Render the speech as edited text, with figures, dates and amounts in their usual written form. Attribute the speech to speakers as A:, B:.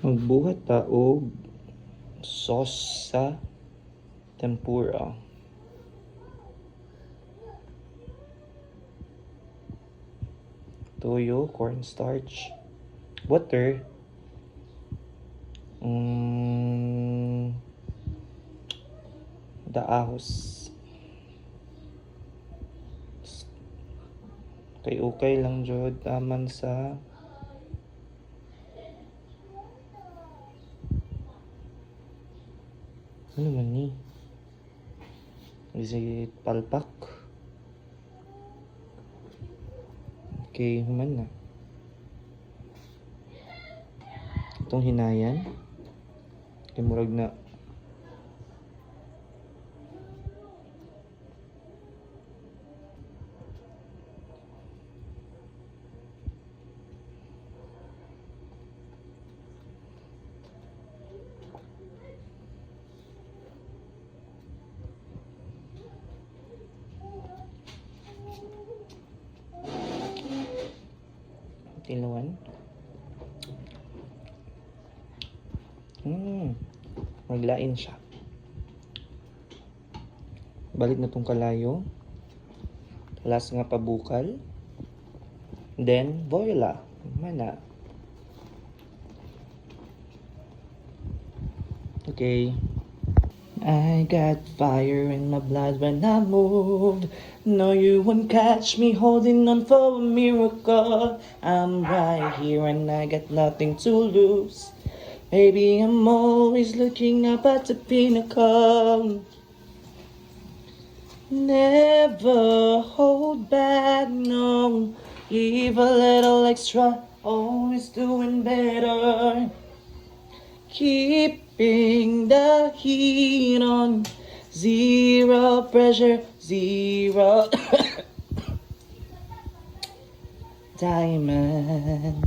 A: Magbuhat ta og sauce sa tempura. Toyo, cornstarch, butter, daahos. Okay lang jud taman sa ano man ni? Is it palpak? Okay, human na. Itong hinayan. Kay murag na. Tilawan. Maglain siya. Balik na tong kalayo. Talas nga pabukal. Then, voila. Mana. Okay. I got fire in my blood when I moved. No, you won't catch me holding on for a miracle. I'm right here and I got nothing to lose. Baby, I'm always looking up at the pinnacle. Never hold back, no. Give a little extra, always doing better. Keeping the heat on, zero pressure, zero diamond.